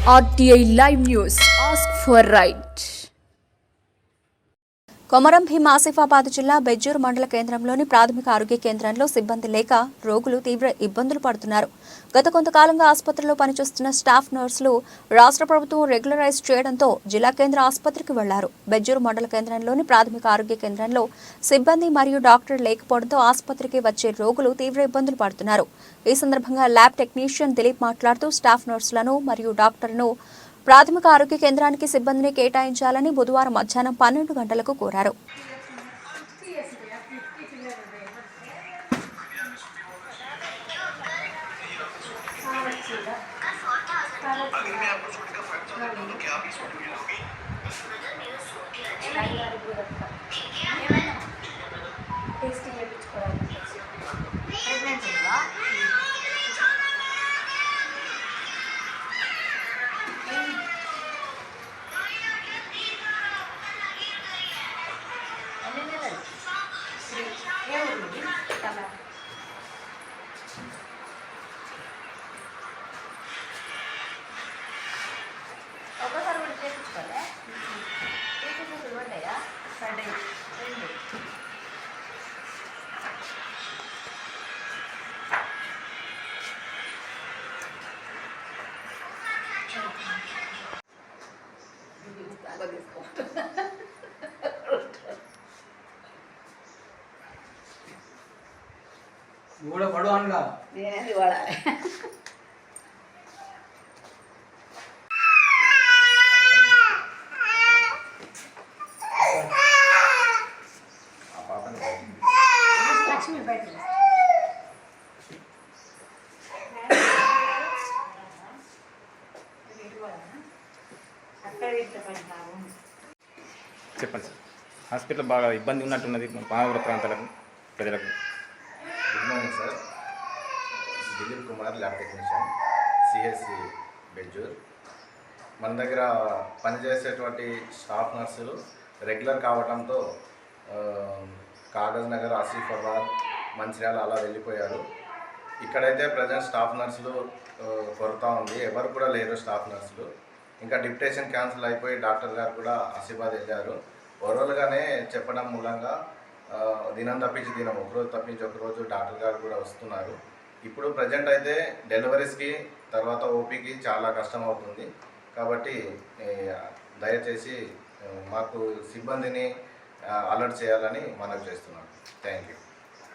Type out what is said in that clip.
RTI Live News. Ask for right. Komaram Bheem Asifabad జిల్లా బెజ్జూర్ మండల కేంద్రంలోని ప్రాథమిక ఆరోగ్య కేంద్రంలో సిబ్బంది లేక రోగులు తీవ్ర ఇబ్బందులు పడుతున్నారు. గత కొంతకాలంగా ఆసుపత్రిలో పనిచేస్తున్న స్టాఫ్ నర్సులు రాష్ట్ర ప్రభుత్వం రెగ్యులరైజ్ చేయడంతో జిల్లా కేంద్ర ఆసుపత్రికి వెళ్లారు. బెజ్జూర్ మండల కేంద్రంలోని ప్రాథమిక ఆరోగ్య కేంద్రంలో సిబ్బంది మరియు డాక్టర్ లేకపోవడంతో ఆసుపత్రికి వచ్చే రోగులు తీవ్ర ఇబ్బందులు పడుతున్నారు. ఈ సందర్భంగా ల్యాబ్ టెక్నీషియన్ దిలీప్ మాట్లాడుతూ స్టాఫ్ నర్సులను మరియు డాక్టర్ను ప్రాథమిక ఆరోగ్య కేంద్రానికి సిబ్బందిని కేటాయించాలని బుధవారం మధ్యాహ్నం 12 గంటలకు కోరారు. ఒకసారి కూడా చేయించుకోలే ఉంటాయా సండే రెండు కూడా పడు అనగా నేనేది వాడాలి. లక్ష్మి బయట చెప్పండి సార్. హాస్పిటల్ బాగా ఇబ్బంది ఉన్నట్టున్నది మానవ ప్రాంతాలకు ప్రజలకు. Good morning sir. Dilip Kumar, lab technician, CSC Bejjur. మన దగ్గర పనిచేసేటువంటి స్టాఫ్ నర్సులు రెగ్యులర్ కావడంతో కాగజ్ నగర్, ఆసిఫాబాద్, మంచిర్యాల అలా వెళ్ళిపోయారు. ఇక్కడైతే ప్రజెంట్ స్టాఫ్ నర్సులు కొరత ఉంది. ఎవరు కూడా లేరు స్టాఫ్ నర్సులు. ఇంకా డిప్యుటేషన్ క్యాన్సిల్ అయిపోయి డాక్టర్ గారు కూడా ఆసిఫాబాద్ వెళ్ళారు. ఓవరాల్గానే చెప్పడం మూలంగా దినం తప్పించి దినం, ఒకరోజు తప్పించి ఒకరోజు డాక్టర్ గారు కూడా వస్తున్నారు. ఇప్పుడు ప్రజెంట్ అయితే డెలివరీస్కి తర్వాత ఓపీకి చాలా కష్టం అవుతుంది. కాబట్టి దయచేసి మాకు సిబ్బందిని అలర్ట్ చేయాలని మనవి చేస్తున్నాను. Thank you.